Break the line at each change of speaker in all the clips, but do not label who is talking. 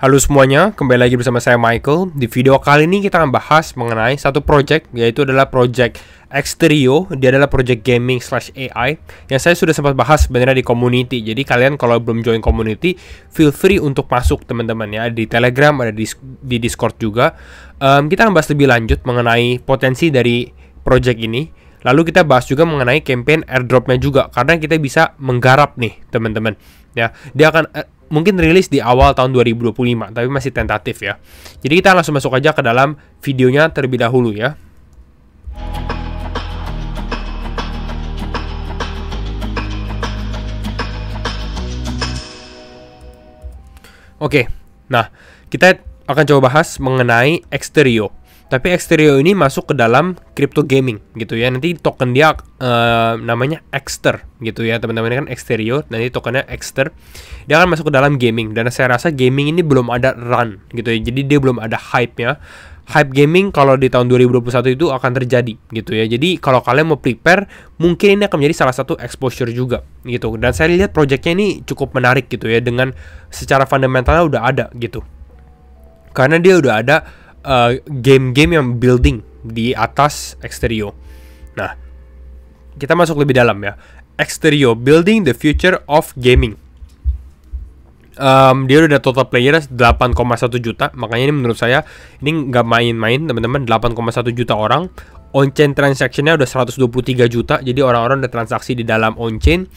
Halo semuanya, kembali lagi bersama saya Michael. Di video kali ini kita akan bahas mengenai satu project, yaitu adalah project Xterio. Dia adalah project gaming /AI yang saya sudah sempat bahas sebenarnya di community. Jadi kalian kalau belum join community, feel free untuk masuk teman-teman ya. Di Telegram, ada di Discord juga. Kita akan bahas lebih lanjut mengenai potensi dari project ini. Lalu kita bahas juga mengenai campaign airdropnya juga, karena kita bisa menggarap nih teman-teman ya. Dia akan mungkin rilis di awal tahun 2025, tapi masih tentatif ya. Jadi kita langsung masuk aja ke dalam videonya terlebih dahulu ya. Oke, nah kita akan coba bahas mengenai Xterio. Tapi Xterio ini masuk ke dalam crypto gaming gitu ya. Nanti token dia namanya Xter gitu ya teman-teman. Ini kan Xterio, nanti tokennya Xter. Dia akan masuk ke dalam gaming. Dan saya rasa gaming ini belum ada run gitu ya. Jadi dia belum ada hype-nya. Hype gaming kalau di tahun 2021 itu akan terjadi gitu ya. Jadi kalau kalian mau prepare, mungkin ini akan menjadi salah satu exposure juga gitu. Dan saya lihat projectnya ini cukup menarik gitu ya. Dengan secara fundamentalnya udah ada gitu. Karena dia udah ada game-game yang building di atas Xterio. Nah, kita masuk lebih dalam ya. Xterio, building the future of gaming. Dia udah ada total player 8,1 juta. Makanya ini menurut saya ini nggak main-main teman-teman. 8,1 juta orang. On-chain transactionnya udah 123 juta. Jadi orang-orang udah transaksi di dalam on-chain.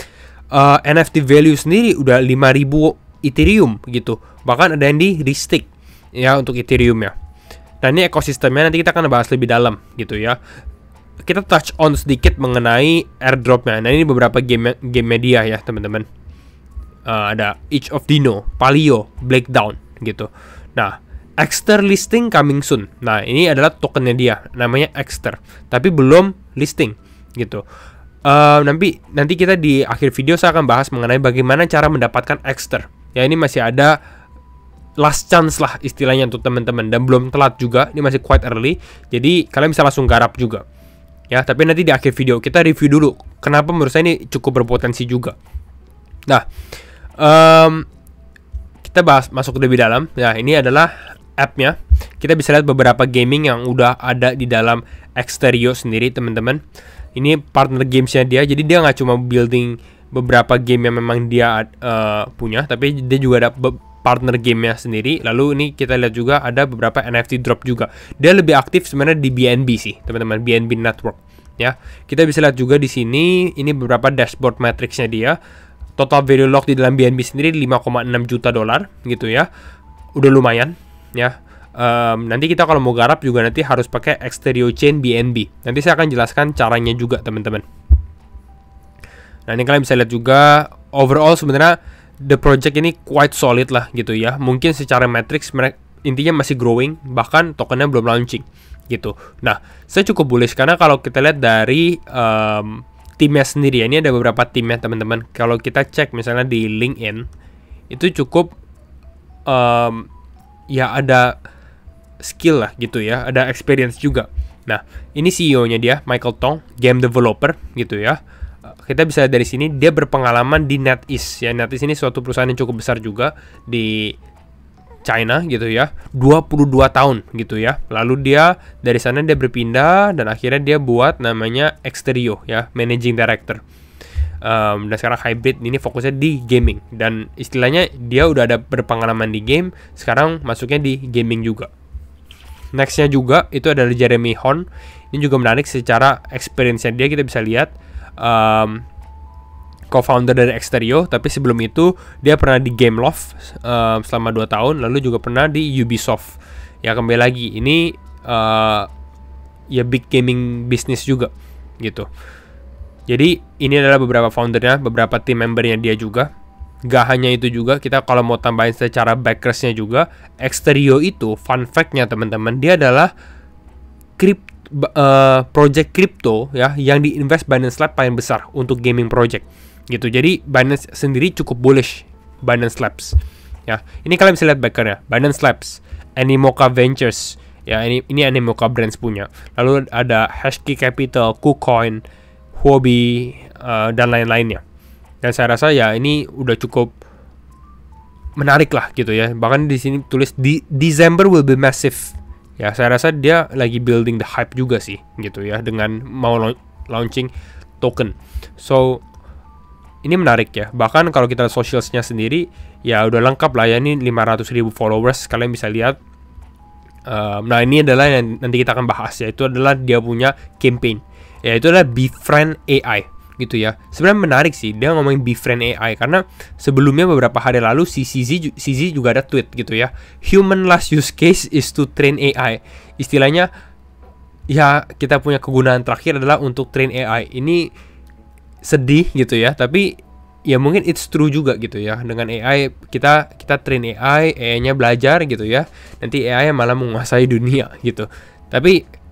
NFT value sendiri udah 5.000 Ethereum gitu. Bahkan ada yang di restake ya untuk Ethereum ya. Nah ini ekosistemnya nanti kita akan bahas lebih dalam gitu ya. Kita touch on sedikit mengenai airdropnya. Nah ini beberapa game media ya teman-teman. Ada Age of Dino, Palio, Blackdown gitu. Nah Xter listing coming soon. Nah ini adalah tokennya dia, namanya Xter. Tapi belum listing gitu. Nanti kita di akhir video saya akan bahas mengenai bagaimana cara mendapatkan Xter. Ya ini masih ada last chance lah istilahnya untuk teman-teman, dan belum telat juga, ini masih quite early, jadi kalian bisa langsung garap juga ya. Tapi nanti di akhir video kita review dulu kenapa menurut saya ini cukup berpotensi juga. Nah kita bahas masuk lebih dalam ya. Ini adalah app-nya. Kita bisa lihat beberapa gaming yang udah ada di dalam Xterio sendiri teman-teman. Ini partner gamesnya dia, jadi dia nggak cuma building beberapa game yang memang dia punya, tapi dia juga ada partner gamenya sendiri. Lalu ini kita lihat juga ada beberapa NFT drop juga. Dia lebih aktif sebenarnya di BNB sih, teman-teman, BNB Network. Ya, kita bisa lihat juga di sini ini beberapa dashboard matrixnya dia. Total value lock di dalam BNB sendiri 5,6 juta dolar gitu ya. Udah lumayan ya. Nanti kita kalau mau garap juga nanti harus pakai Xterio Chain BNB. Nanti saya akan jelaskan caranya juga, teman-teman. Nah, ini kalian bisa lihat juga overall sebenarnya the project ini quite solid lah gitu ya. Mungkin secara matrix mereka intinya masih growing, bahkan tokennya belum launching gitu. Nah, saya cukup bullish karena kalau kita lihat dari timnya sendiri ya, ini ada beberapa timnya teman-teman. Kalau kita cek misalnya di LinkedIn itu cukup ya ada skill lah gitu ya, ada experience juga. Nah, ini CEO-nya dia Michael Tong, game developer gitu ya. Kita bisa dari sini dia berpengalaman di NetEase ya. NetEase ini suatu perusahaan yang cukup besar juga di China gitu ya. 22 tahun gitu ya. Lalu dia dari sana dia berpindah dan akhirnya dia buat namanya Xterio ya, managing director. Dan sekarang hybrid, ini fokusnya di gaming, dan istilahnya dia udah ada berpengalaman di game, sekarang masuknya di gaming juga. Nextnya juga itu adalah Jeremy Horn. Ini juga menarik secara experience-nya dia. Kita bisa lihat co-founder dari Xterio, tapi sebelum itu dia pernah di Gameloft selama 2 tahun, lalu juga pernah di Ubisoft. Ya kembali lagi ini ya big gaming business juga gitu. Jadi ini adalah beberapa foundernya, beberapa team membernya dia juga. Gak hanya itu juga, kita kalau mau tambahin secara backersnya juga, Xterio itu fun fact-nya teman-teman, dia adalah project crypto ya yang diinvest Binance Labs paling besar untuk gaming project gitu. Jadi Binance sendiri cukup bullish Binance Labs ya. Ini kalian bisa lihat backernya, Binance Labs, Animoca Ventures ya, ini Animoca Brands punya. Lalu ada Hashkey Capital, KuCoin, Huobi dan lain-lainnya. Dan saya rasa ya ini udah cukup menarik lah gitu ya. Bahkan di sini tulis December will be massive. Ya, saya rasa dia lagi building the hype juga sih gitu ya, dengan mau launching token. So ini menarik ya. Bahkan kalau kita socialsnya sendiri ya udah lengkap lah ya, ini 500.000 followers, kalian bisa lihat. Nah ini adalah yang nanti kita akan bahas, yaitu adalah dia punya campaign, yaitu adalah Befriend AI gitu ya. Sebenarnya menarik sih dia ngomongin Befriend AI karena sebelumnya beberapa hari lalu CZ juga ada tweet gitu ya. Human last use case is to train AI. Istilahnya ya kita punya kegunaan terakhir adalah untuk train AI. Ini sedih gitu ya, tapi ya mungkin it's true juga gitu ya. Dengan AI kita train AI-nya belajar gitu ya. Nanti AI malah menguasai dunia gitu. Tapi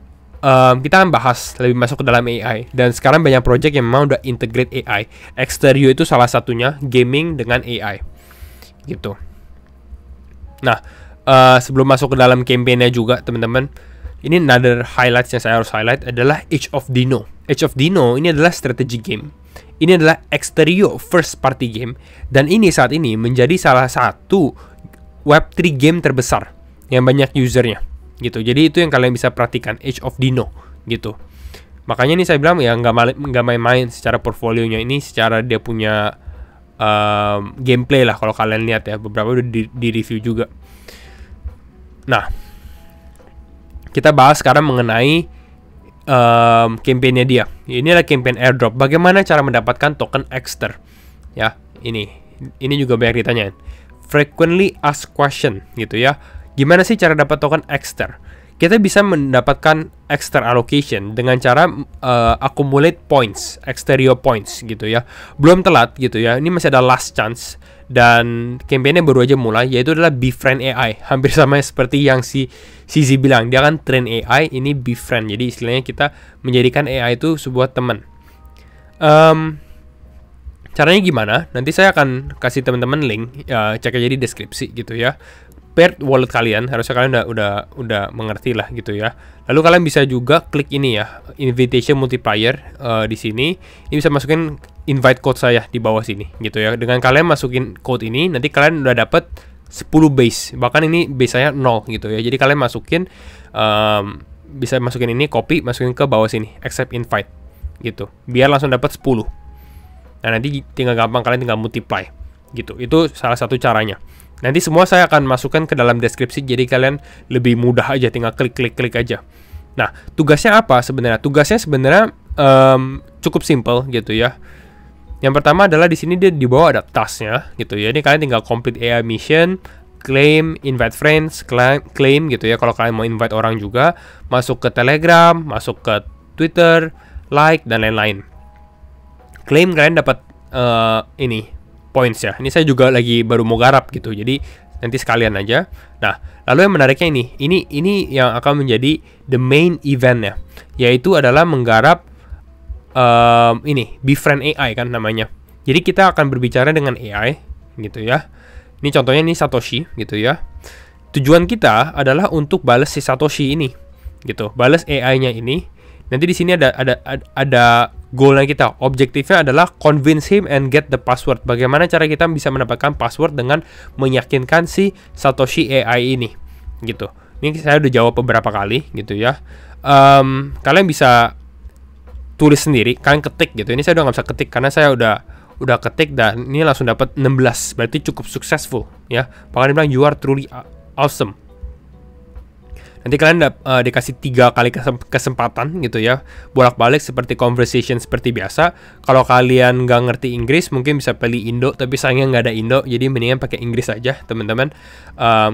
kita akan bahas lebih masuk ke dalam AI. Dan sekarang banyak project yang memang udah integrate AI. Xterio itu salah satunya, gaming dengan AI gitu. Nah, sebelum masuk ke dalam campaign-nya juga teman-teman, ini another highlights yang saya harus highlight adalah Age of Dino. Age of Dino ini adalah strategy game. Ini adalah Xterio first party game. Dan ini saat ini menjadi salah satu Web3 game terbesar yang banyak usernya gitu. Jadi itu yang kalian bisa perhatikan, Age of Dino gitu. Makanya ini saya bilang ya nggak main-main secara portfolionya ini, secara dia punya gameplay lah kalau kalian lihat ya, beberapa udah di review juga. Nah, kita bahas sekarang mengenai campaign-nya dia. Ini adalah campaign airdrop. Bagaimana cara mendapatkan token Xter? Ya, ini juga banyak ditanyain. Frequently asked question gitu ya. Gimana sih cara dapat token Xter? Kita bisa mendapatkan Xter allocation dengan cara accumulate points, Xterio points gitu ya. Belum telat gitu ya. Ini masih ada last chance dan campaign-nya baru aja mulai, yaitu adalah Befriend AI. Hampir sama seperti yang si CZ bilang, dia kan train AI, ini Befriend. Jadi istilahnya kita menjadikan AI itu sebuah teman. Caranya gimana? Nanti saya akan kasih teman-teman link, cek aja di deskripsi gitu ya. Paired wallet kalian, harusnya kalian udah mengerti lah gitu ya. Lalu kalian bisa juga klik ini ya, invitation multiplier di sini. Ini bisa masukin invite code saya di bawah sini gitu ya. Dengan kalian masukin code ini, nanti kalian udah dapet 10 base. Bahkan ini base saya 0 gitu ya. Jadi kalian masukin bisa masukin ini, copy, masukin ke bawah sini, accept invite gitu. Biar langsung dapat 10. Nah, nanti tinggal gampang, kalian tinggal multiply gitu. Itu salah satu caranya. Nanti semua saya akan masukkan ke dalam deskripsi, jadi kalian lebih mudah aja, tinggal klik aja. Nah, tugasnya apa sebenarnya? Tugasnya sebenarnya cukup simple gitu ya. Yang pertama adalah di sini dia di bawah ada tasknya gitu ya. Ini kalian tinggal complete AI mission, claim, invite friends, claim gitu ya. Kalau kalian mau invite orang juga, masuk ke Telegram, masuk ke Twitter, like dan lain-lain. Claim kalian dapat ini points ya. Ini saya juga lagi baru mau garap gitu. Jadi nanti sekalian aja. Nah, lalu yang menariknya ini yang akan menjadi the main eventnya, yaitu adalah menggarap ini Befriend AI kan namanya. Jadi kita akan berbicara dengan AI gitu ya. Ini contohnya ini Satoshi gitu ya. Tujuan kita adalah untuk balas si Satoshi ini gitu. Balas AI-nya ini. Nanti di sini ada goalnya kita. Objektifnya adalah convince him and get the password. Bagaimana cara kita bisa mendapatkan password dengan meyakinkan si Satoshi AI ini gitu. Ini saya udah jawab beberapa kali gitu ya. Kalian bisa tulis sendiri, kalian ketik gitu. Ini saya udah nggak bisa ketik karena saya udah ketik dan ini langsung dapat 16. Berarti cukup successful ya. Bahkan dia bilang you are truly awesome. Nanti kalian dikasih 3 kali kesempatan gitu ya, bolak-balik seperti conversation seperti biasa. Kalau kalian nggak ngerti Inggris, mungkin bisa pilih Indo, tapi sayangnya nggak ada Indo, jadi mendingan pakai Inggris aja teman-teman.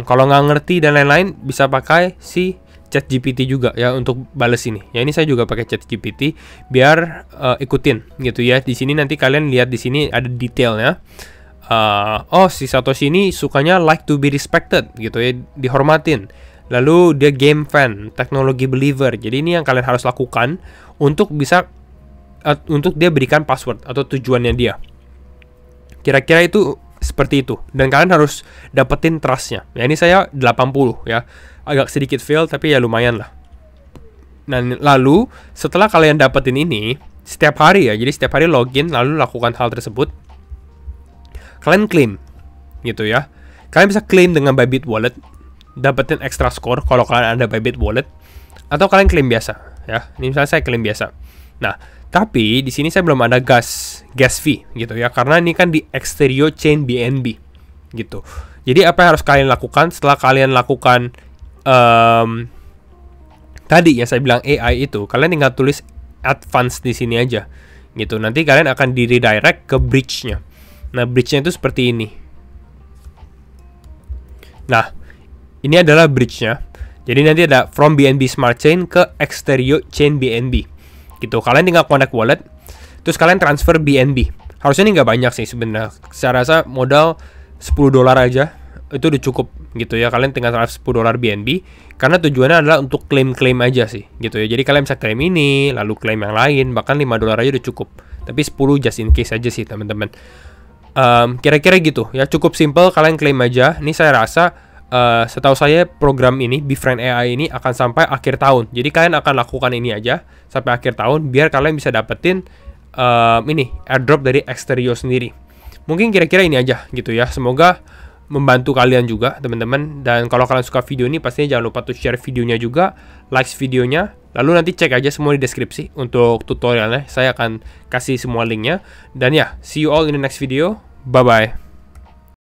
Kalau nggak ngerti dan lain-lain, bisa pakai si ChatGPT juga ya untuk balas ini. Ya ini saya juga pakai ChatGPT biar ikutin gitu ya. Di sini nanti kalian lihat di sini ada detailnya. Oh si Satoshi ini sukanya like to be respected gitu ya, dihormatin. Lalu dia game fan, teknologi believer. Jadi ini yang kalian harus lakukan untuk bisa untuk dia berikan password atau tujuannya dia. Kira-kira itu seperti itu. Dan kalian harus dapetin trustnya. Ya ini saya 80 ya. Agak sedikit fail tapi ya lumayan lah. Nah lalu setelah kalian dapetin ini setiap hari ya. Jadi setiap hari login lalu lakukan hal tersebut. Kalian claim gitu ya. Kalian bisa claim dengan Bybit Wallet, dapetin extra score kalau kalian ada Bybit Wallet, atau kalian claim biasa ya. Ini misalnya saya claim biasa. Nah, tapi di sini saya belum ada gas fee gitu ya, karena ini kan di Xterio Chain BNB gitu. Jadi apa yang harus kalian lakukan setelah kalian lakukan tadi yang saya bilang AI itu, kalian tinggal tulis advance di sini aja gitu. Nanti kalian akan di redirect ke bridge-nya. Nah, bridge-nya itu seperti ini. Nah, ini adalah bridge-nya. Jadi nanti ada from BNB Smart Chain ke Xterio Chain BNB gitu. Kalian tinggal connect wallet, terus kalian transfer BNB. Harusnya ini nggak banyak sih sebenarnya. Saya rasa modal $10 aja itu udah cukup gitu ya. Kalian tinggal transfer $10 BNB, karena tujuannya adalah untuk klaim-klaim aja sih gitu ya. Jadi kalian bisa klaim ini, lalu klaim yang lain, bahkan $5 aja udah cukup. Tapi 10 just in case aja sih teman-teman. Kira-kira gitu ya, cukup simple, kalian klaim aja. Ini saya rasa setahu saya program ini Befriend AI ini akan sampai akhir tahun. Jadi kalian akan lakukan ini aja sampai akhir tahun biar kalian bisa dapetin ini airdrop dari Xterio sendiri. Mungkin kira-kira ini aja gitu ya. Semoga membantu kalian juga teman-teman. Dan kalau kalian suka video ini pastinya jangan lupa tuh share videonya juga, like videonya. Lalu nanti cek aja semua di deskripsi untuk tutorialnya. Saya akan kasih semua linknya. Dan ya, see you all in the next video. Bye bye.